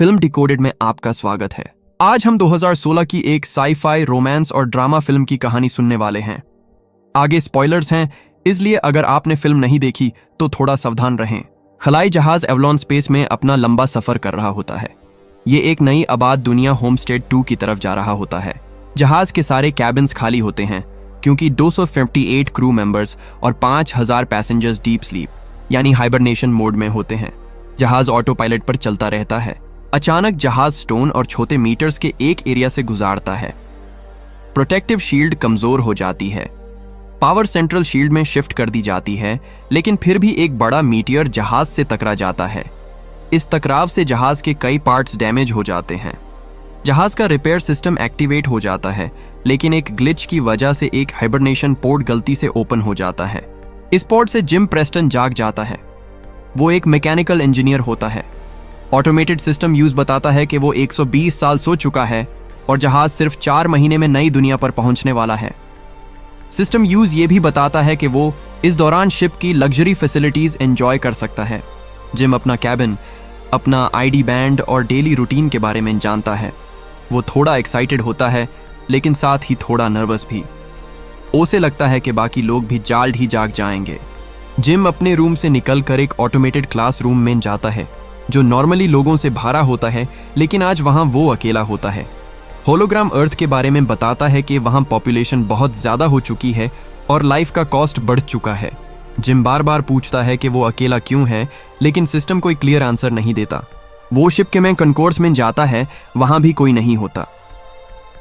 Film decoded में आपका स्वागत है। आज हम 2016 की एक साई-फाई रोमांस और ड्रामा फिल्म की कहानी सुनने वाले हैं। आगे स्पॉयलर्स हैं, इसलिए अगर आपने फिल्म नहीं देखी तो थोड़ा सावधान रहें। खलाई जहाज एवलॉन स्पेस में अपना लंबा सफर कर रहा होता है। ये एक नई आबाद दुनिया होमस्टेड 2 की तरफ जा रहा होता है। जहाज के सारे कैबिन्स खाली होते हैं क्योंकि 258 क्रू मेंबर्स और 5000 पैसेंजर्स डीप स्लीप यानी हाइबरनेशन मोड में होते हैं। जहाज ऑटो पायलट पर चलता रहता है। अचानक जहाज स्टोन और छोटे मीटर्स के एक एरिया से गुजारता है। प्रोटेक्टिव शील्ड कमजोर हो जाती है। पावर सेंट्रल शील्ड में शिफ्ट कर दी जाती है, लेकिन फिर भी एक बड़ा मीटियर जहाज से टकरा जाता है। इस टकराव से जहाज के कई पार्ट्स डैमेज हो जाते हैं। जहाज का रिपेयर सिस्टम एक्टिवेट हो जाता है, लेकिन एक ग्लिच की वजह से एक हाइबरनेशन पोर्ट गलती से ओपन हो जाता है। इस पोर्ट से जिम प्रेस्टन जाग जाता है। वो एक मैकेनिकल इंजीनियर होता है। ऑटोमेटेड सिस्टम यूज बताता है कि वो 120 साल सो चुका है और जहाज सिर्फ 4 महीने में नई दुनिया पर पहुंचने वाला है। सिस्टम यूज ये भी बताता है कि वो इस दौरान शिप की लग्जरी फैसिलिटीज एंजॉय कर सकता है। जिम अपना कैबिन, अपना आईडी बैंड और डेली रूटीन के बारे में जानता है। वो थोड़ा एक्साइटेड होता है, लेकिन साथ ही थोड़ा नर्वस भी। उसे लगता है कि बाकी लोग भी जल्द ही जाग जाएंगे। जिम अपने रूम से निकलकर एक ऑटोमेटेड क्लासरूम में जाता है जो नॉर्मली लोगों से भरा होता है, लेकिन आज वहां वो अकेला होता है। होलोग्राम अर्थ के बारे में बताता है कि वहां पॉपुलेशन बहुत ज्यादा हो चुकी है और लाइफ का कॉस्ट बढ़ चुका है। जिम बार बार पूछता है कि वो अकेला क्यों है, लेकिन सिस्टम कोई क्लियर आंसर नहीं देता। वो शिप के में कनकोर्स में जाता है, वहां भी कोई नहीं होता।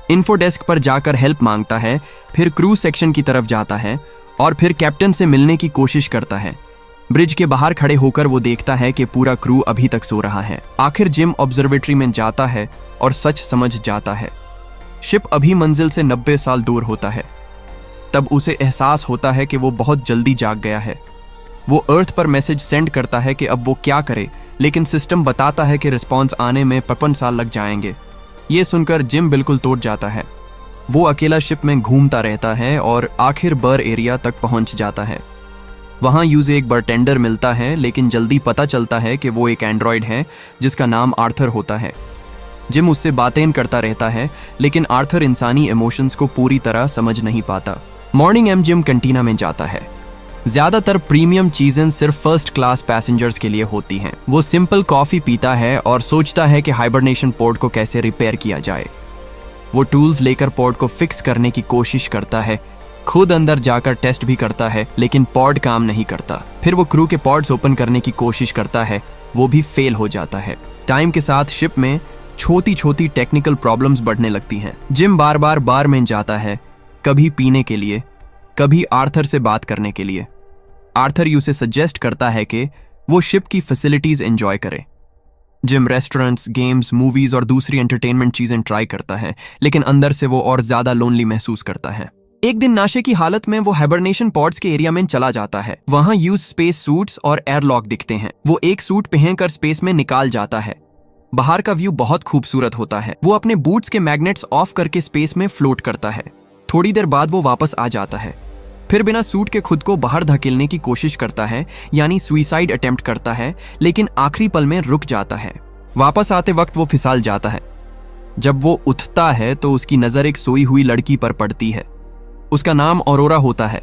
इन्फो डेस्क पर जाकर हेल्प मांगता है, फिर क्रू सेक्शन की तरफ जाता है और फिर कैप्टन से मिलने की कोशिश करता है। ब्रिज के बाहर खड़े होकर वो देखता है कि पूरा क्रू अभी तक सो रहा है। आखिर जिम ऑब्जर्वेटरी में जाता है और सच समझ जाता है। शिप अभी मंजिल से 90 साल दूर होता है। तब उसे एहसास होता है कि वो बहुत जल्दी जाग गया है। वो अर्थ पर मैसेज सेंड करता है कि अब वो क्या करे, लेकिन सिस्टम बताता है कि रिस्पॉन्स आने में 55 साल लग जाएंगे। ये सुनकर जिम बिल्कुल टूट जाता है। वो अकेला शिप में घूमता रहता है और आखिर बर एरिया तक पहुंच जाता है। वहां यूज़े एक बारटेंडर मिलता है, लेकिन जल्दी पता चलता है कि वो एक एंड्रॉयड है जिसका नाम आर्थर होता है। जिम उससे बातें करता रहता है, लेकिन आर्थर इंसानी इमोशंस को पूरी तरह समझ नहीं पाता। मॉर्निंग जिम कैंटीना में जाता है। ज्यादातर प्रीमियम चीजें सिर्फ फर्स्ट क्लास पैसेंजर्स के लिए होती हैं। वो सिंपल कॉफी पीता है और सोचता है कि हाइबरनेशन पोर्ट को कैसे रिपेयर किया जाए। वो टूल्स लेकर पोर्ट को फिक्स करने की कोशिश करता है। खुद अंदर जाकर टेस्ट भी करता है, लेकिन पॉड काम नहीं करता। फिर वो क्रू के पॉड्स ओपन करने की कोशिश करता है, वो भी फेल हो जाता है। टाइम के साथ शिप में छोटी छोटी टेक्निकल प्रॉब्लम्स बढ़ने लगती हैं। जिम बार बार बार में जाता है, कभी पीने के लिए, कभी आर्थर से बात करने के लिए। आर्थर उसे सजेस्ट करता है कि वो शिप की फैसिलिटीज एंजॉय करे। जिम रेस्टोरेंट्स, गेम्स, मूवीज और दूसरी एंटरटेनमेंट चीजें ट्राई करता है, लेकिन अंदर से वो और ज्यादा लोनली महसूस करता है। एक दिन नाशे की हालत में वो हाइबरनेशन पॉड्स के एरिया में चला जाता है। वहां यूज स्पेस सूट्स और एयरलॉक दिखते हैं। वो एक सूट पहनकर स्पेस में निकाल जाता है। बाहर का व्यू बहुत खूबसूरत होता है। वो अपने बूट्स के मैग्नेट्स ऑफ करके स्पेस में फ्लोट करता है। थोड़ी देर बाद वो वापस आ जाता है। फिर बिना सूट के खुद को बाहर धकेलने की कोशिश करता है, यानी सुइसाइड अटेम्प्ट करता है, लेकिन आखिरी पल में रुक जाता है। वापस आते वक्त वो फिसल जाता है। जब वो उठता है तो उसकी नजर एक सोई हुई लड़की पर पड़ती है। उसका नाम ऑरोरा होता है।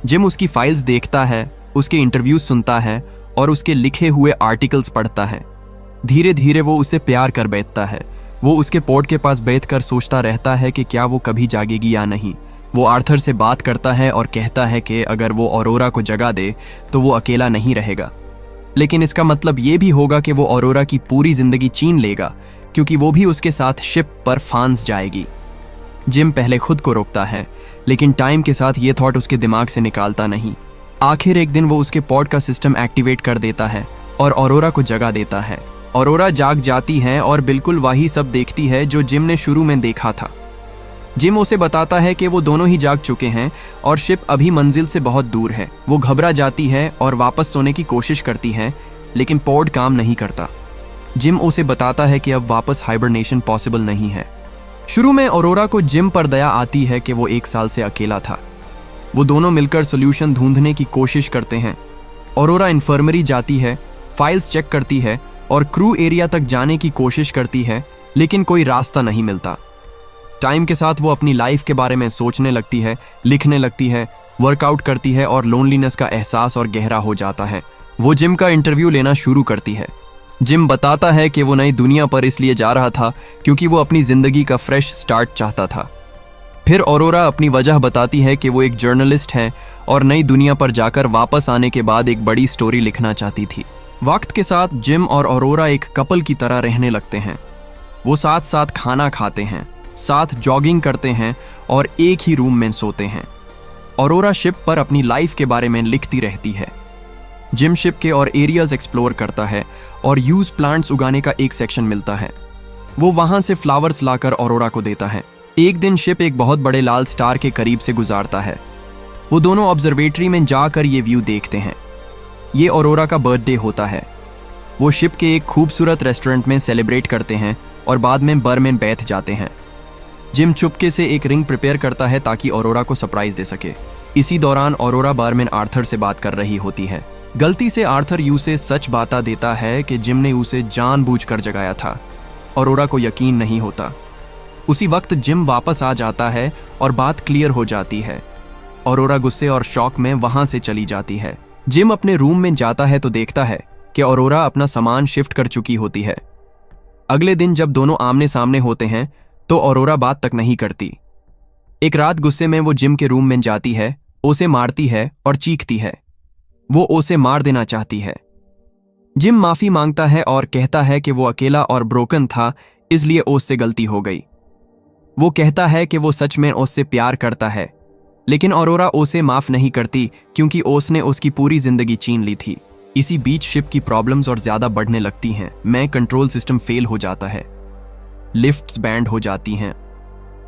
जिम उसकी फाइल्स देखता है, उसके इंटरव्यूज सुनता है और उसके लिखे हुए आर्टिकल्स पढ़ता है। धीरे धीरे वो उसे प्यार कर बैठता है। वो उसके पोर्ट के पास बैठकर सोचता रहता है कि क्या वो कभी जागेगी या नहीं। वो आर्थर से बात करता है और कहता है कि अगर वो ऑरोरा को जगा दे तो वो अकेला नहीं रहेगा, लेकिन इसका मतलब ये भी होगा कि वो ऑरोरा की पूरी जिंदगी छीन लेगा, क्योंकि वो भी उसके साथ शिप पर फांस जाएगी। जिम पहले खुद को रोकता है, लेकिन टाइम के साथ ये थॉट उसके दिमाग से निकालता नहीं। आखिर एक दिन वो उसके पॉड का सिस्टम एक्टिवेट कर देता है और ऑरोरा को जगा देता है। ऑरोरा जाग जाती है और बिल्कुल वही सब देखती है जो जिम ने शुरू में देखा था। जिम उसे बताता है कि वो दोनों ही जाग चुके हैं और शिप अभी मंजिल से बहुत दूर है। वो घबरा जाती है और वापस सोने की कोशिश करती है, लेकिन पॉड काम नहीं करता। जिम उसे बताता है कि अब वापस हाइबरनेशन पॉसिबल नहीं है। शुरू में ऑरोरा को जिम पर दया आती है कि वो 1 साल से अकेला था। वो दोनों मिलकर सोल्यूशन ढूंढने की कोशिश करते हैं। ऑरोरा इन्फर्मरी जाती है, फाइल्स चेक करती है और क्रू एरिया तक जाने की कोशिश करती है, लेकिन कोई रास्ता नहीं मिलता। टाइम के साथ वो अपनी लाइफ के बारे में सोचने लगती है, लिखने लगती है, वर्कआउट करती है और लोनलीनेस का एहसास और गहरा हो जाता है। वो जिम का इंटरव्यू लेना शुरू करती है। जिम बताता है कि वो नई दुनिया पर इसलिए जा रहा था क्योंकि वो अपनी जिंदगी का फ्रेश स्टार्ट चाहता था। फिर ऑरोरा अपनी वजह बताती है कि वो एक जर्नलिस्ट है और नई दुनिया पर जाकर वापस आने के बाद एक बड़ी स्टोरी लिखना चाहती थी। वक्त के साथ जिम और ऑरोरा एक कपल की तरह रहने लगते हैं। वो साथ साथ खाना खाते हैं, साथ जॉगिंग करते हैं और एक ही रूम में सोते हैं। ऑरोरा शिप पर अपनी लाइफ के बारे में लिखती रहती है। जिम शिप के और एरियाज एक्सप्लोर करता है और यूज प्लांट्स उगाने का एक सेक्शन मिलता है। वो वहां से फ्लावर्स लाकर ऑरोरा को देता है। एक दिन शिप एक बहुत बड़े लाल स्टार के करीब से गुजारता है। वो दोनों ऑब्जर्वेटरी में जाकर ये व्यू देखते हैं। ये ऑरोरा का बर्थडे होता है। वो शिप के एक खूबसूरत रेस्टोरेंट में सेलिब्रेट करते हैं और बाद में बर में बैठ जाते हैं। जिम चुपके से एक रिंग प्रिपेयर करता है ताकि ऑरोरा को सरप्राइज दे सके। इसी दौरान ऑरोरा बारमैन आर्थर से बात कर रही होती है। गलती से आर्थर यू से सच बता देता है कि जिम ने उसे जानबूझकर जगाया था। ऑरोरा को यकीन नहीं होता। उसी वक्त जिम वापस आ जाता है और बात क्लियर हो जाती है। ऑरोरा गुस्से और शॉक में वहां से चली जाती है। जिम अपने रूम में जाता है तो देखता है कि ऑरोरा अपना सामान शिफ्ट कर चुकी होती है। अगले दिन जब दोनों आमने सामने होते हैं तो ऑरोरा बात तक नहीं करती। एक रात गुस्से में वो जिम के रूम में जाती है, उसे मारती है और चीखती है। वो उसे मार देना चाहती है। जिम माफी मांगता है और कहता है कि वो अकेला और ब्रोकन था, इसलिए उससे गलती हो गई। वो कहता है कि वो सच में उससे प्यार करता है, लेकिन ऑरोरा उसे माफ नहीं करती क्योंकि उसने उसकी पूरी जिंदगी छीन ली थी। इसी बीच शिप की प्रॉब्लम्स और ज्यादा बढ़ने लगती हैं। में कंट्रोल सिस्टम फेल हो जाता है, लिफ्ट्स बैंड हो जाती हैं,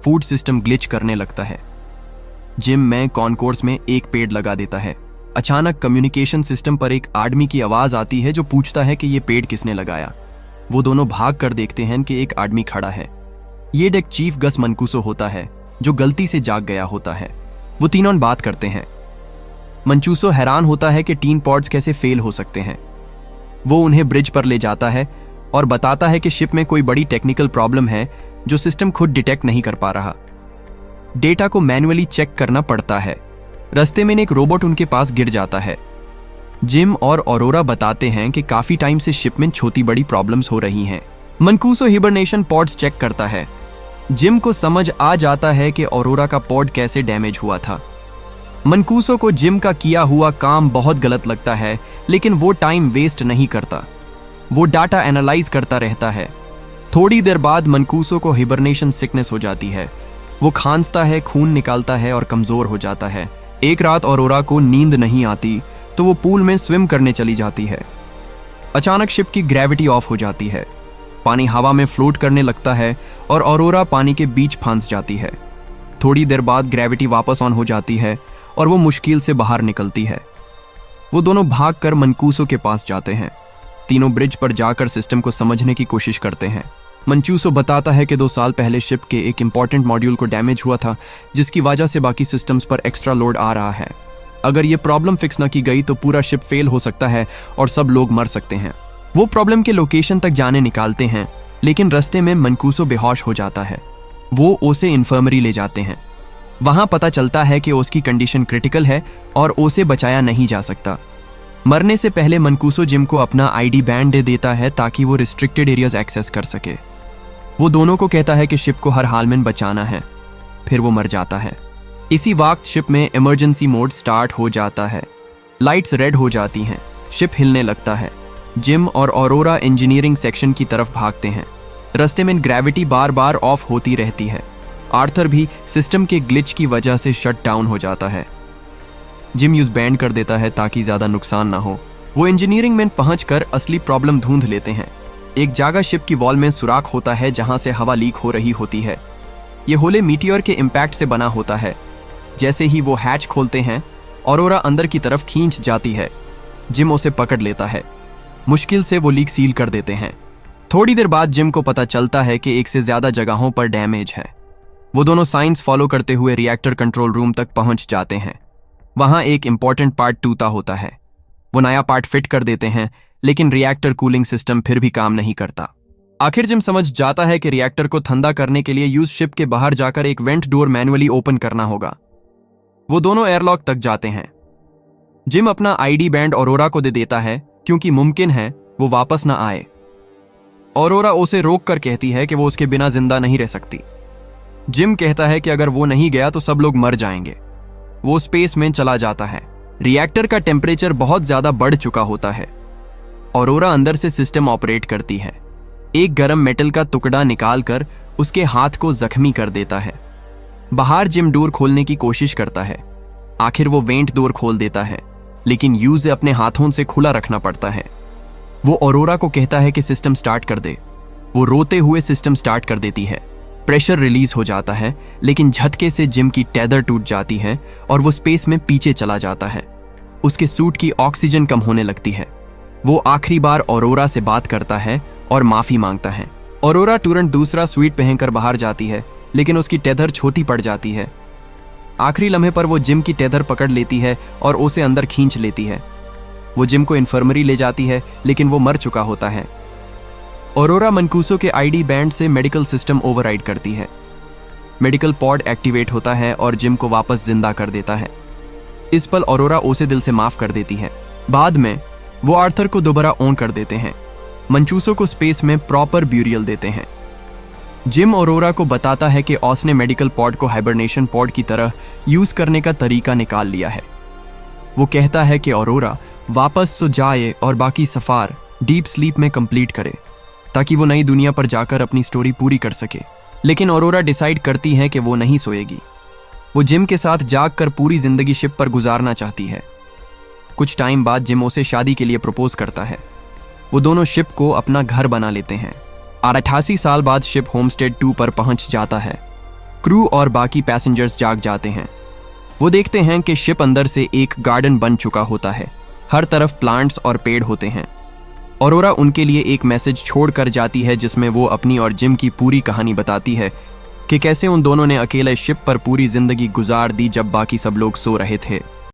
फूड सिस्टम ग्लिच करने लगता है। जिम में कॉनकोर्स में एक पेड़ लगा देता है। अचानक कम्युनिकेशन सिस्टम पर एक आदमी की आवाज आती है जो पूछता है कि ये पेड़ किसने लगाया। वो दोनों भाग कर देखते हैं कि एक आदमी खड़ा है। ये डेक चीफ गस मनकूसो होता है जो गलती से जाग गया होता है। वो तीनों बात करते हैं। मंचूसो हैरान होता है कि टीन पॉड्स कैसे फेल हो सकते हैं। वो उन्हें ब्रिज पर ले जाता है और बताता है कि शिप में कोई बड़ी टेक्निकल प्रॉब्लम है जो सिस्टम खुद डिटेक्ट नहीं कर पा रहा। डेटा को मैन्युअली चेक करना पड़ता है। रास्ते में एक रोबोट उनके पास गिर जाता है। जिम और ऑरोरा बताते हैं कि काफी टाइम से शिप में छोटी बड़ी प्रॉब्लम्स हो रही हैं। मनकूसो हिबरनेशन पॉड्स चेक करता है। जिम को समझ आ जाता है कि ऑरोरा का पॉड कैसे डैमेज हुआ था। मनकूसो को जिम का किया हुआ काम बहुत गलत लगता है, लेकिन वो टाइम वेस्ट नहीं करता। वो डाटा एनालाइज करता रहता है। थोड़ी देर बाद मनकूसो को हिबरनेशन सिकनेस हो जाती है। वो खांसता है, खून निकालता है और कमजोर हो जाता है। एक रात ऑरोरा को नींद नहीं आती तो वो पूल में स्विम करने चली जाती है। अचानक शिप की ग्रेविटी ऑफ हो जाती है। पानी हवा में फ्लोट करने लगता है और ऑरोरा पानी के बीच फंस जाती है। थोड़ी देर बाद ग्रेविटी वापस ऑन हो जाती है और वो मुश्किल से बाहर निकलती है। वो दोनों भागकर मनकूसो के पास जाते हैं। तीनों ब्रिज पर जाकर सिस्टम को समझने की कोशिश करते हैं। मंचूसो बताता है कि 2 साल पहले शिप के एक इंपॉर्टेंट मॉड्यूल को डैमेज हुआ था, जिसकी वजह से बाकी सिस्टम्स पर एक्स्ट्रा लोड आ रहा है। अगर ये प्रॉब्लम फिक्स न की गई तो पूरा शिप फेल हो सकता है और सब लोग मर सकते हैं। वो प्रॉब्लम के लोकेशन तक जाने निकालते हैं, लेकिन रास्ते में मनकूसो बेहोश हो जाता है। वो उसे इन्फर्मरी ले जाते हैं। वहां पता चलता है कि उसकी कंडीशन क्रिटिकल है और उसे बचाया नहीं जा सकता। मरने से पहले मनकूसो जिम को अपना आईडी बैंड दे देता है ताकि वो रिस्ट्रिक्टेड एरियाज एक्सेस कर सके। वो दोनों को कहता है कि शिप को हर हाल में बचाना है। फिर वो मर जाता है। इसी वक्त शिप में इमरजेंसी मोड स्टार्ट हो जाता है। लाइट्स रेड हो जाती हैं। शिप हिलने लगता है। जिम और ऑरोरा इंजीनियरिंग सेक्शन की तरफ भागते हैं। रास्ते में ग्रेविटी बार बार ऑफ होती रहती है। आर्थर भी सिस्टम के ग्लिच की वजह से शट डाउन हो जाता है। जिम यूज बैंड कर देता है ताकि ज्यादा नुकसान ना हो। वो इंजीनियरिंग में पहुंचकर असली प्रॉब्लम ढूंढ लेते हैं। एक जगह शिप की वॉल में सुराख होता है जहां से हवा लीक हो रही होती है। ये होले मीटियोर के इम्पैक्ट से बना होता है। जैसे ही वो हैच खोलते हैं, ऑरोरा अंदर की तरफ खींच जाती है। जिम उसे पकड़ लेता है। मुश्किल से वो लीक सील कर देते हैं। थोड़ी देर बाद जिम को पता चलता है कि एक से ज्यादा जगहों पर डैमेज है। वो दोनों साइंस फॉलो करते हुए रिएक्टर कंट्रोल रूम तक पहुंच जाते हैं। वहां एक इंपॉर्टेंट पार्ट टूटा होता है। वो नया पार्ट फिट कर देते हैं, लेकिन रिएक्टर कूलिंग सिस्टम फिर भी काम नहीं करता। आखिर जिम समझ जाता है कि रिएक्टर को ठंडा करने के लिए यूज शिप के बाहर जाकर एक वेंट डोर मैनुअली ओपन करना होगा। वो दोनों एयरलॉक तक जाते हैं। जिम अपना आईडी बैंड ऑरोरा को दे देता है क्योंकि मुमकिन है वो वापस ना आए। ऑरोरा उसे रोक कर कहती है कि वो उसके बिना जिंदा नहीं रह सकती। जिम कहता है कि अगर वो नहीं गया तो सब लोग मर जाएंगे। वो स्पेस में चला जाता है। रिएक्टर का टेम्परेचर बहुत ज्यादा बढ़ चुका होता है। ऑरोरा अंदर से सिस्टम ऑपरेट करती है। एक गरम मेटल का टुकड़ा निकालकर उसके हाथ को जख्मी कर देता है। बाहर जिम डोर खोलने की कोशिश करता है। आखिर वो वेंट डोर खोल देता है, लेकिन यूज अपने हाथों से खुला रखना पड़ता है। वो ऑरोरा को कहता है कि सिस्टम स्टार्ट कर दे। वो रोते हुए सिस्टम स्टार्ट कर देती है। प्रेशर रिलीज हो जाता है, लेकिन झटके से जिम की टेदर टूट जाती है और वो स्पेस में पीछे चला जाता है। उसके सूट की ऑक्सीजन कम होने लगती है। वो आखिरी बार ऑरोरा से बात करता है और माफी मांगता है। ऑरोरा तुरंत दूसरा स्वीट पहनकर बाहर जाती है, लेकिन उसकी टेदर छोटी पड़ जाती है। आखिरी लम्हे पर वो जिम की टेदर पकड़ लेती है और उसे अंदर खींच लेती है। वो जिम को इन्फर्मरी ले जाती है, लेकिन वो मर चुका होता है। ऑरोरा मनकूसो के आईडी बैंड से मेडिकल सिस्टम ओवरराइड करती है। मेडिकल पॉड एक्टिवेट होता है और जिम को वापस जिंदा कर देता है। इस पल ऑरोरा उसे दिल से माफ कर देती है। बाद में वो आर्थर को दोबारा ऑन कर देते हैं। मंचूसो को स्पेस में प्रॉपर ब्यूरियल देते हैं। जिम ऑरोरा को बताता है कि ऑस ने मेडिकल पॉड को हाइबरनेशन पॉड की तरह यूज करने का तरीका निकाल लिया है। वो कहता है कि ऑरोरा वापस सो जाए और बाकी सफर डीप स्लीप में कंप्लीट करे, ताकि वो नई दुनिया पर जाकर अपनी स्टोरी पूरी कर सके। लेकिन ऑरोरा डिसाइड करती है कि वो नहीं सोएगी। वो जिम के साथ जागकर पूरी जिंदगी शिप पर गुजारना चाहती है। कुछ टाइम बाद जिम उसे शादी के लिए प्रपोज करता है। वो दोनों शिप को अपना घर बना लेते हैं। 88 साल बाद शिप होमस्टेड 2 पर पहुंच जाता है। क्रू और बाकी पैसेंजर्स जाग जाते हैं। वो देखते हैं कि शिप अंदर से एक गार्डन बन चुका होता है। हर तरफ प्लांट्स और पेड़ होते हैं। ऑरोरा उनके लिए एक मैसेज छोड़कर जाती है, जिसमें वो अपनी और जिम की पूरी कहानी बताती है कि कैसे उन दोनों ने अकेले शिप पर पूरी जिंदगी गुजार दी जब बाकी सब लोग सो रहे थे।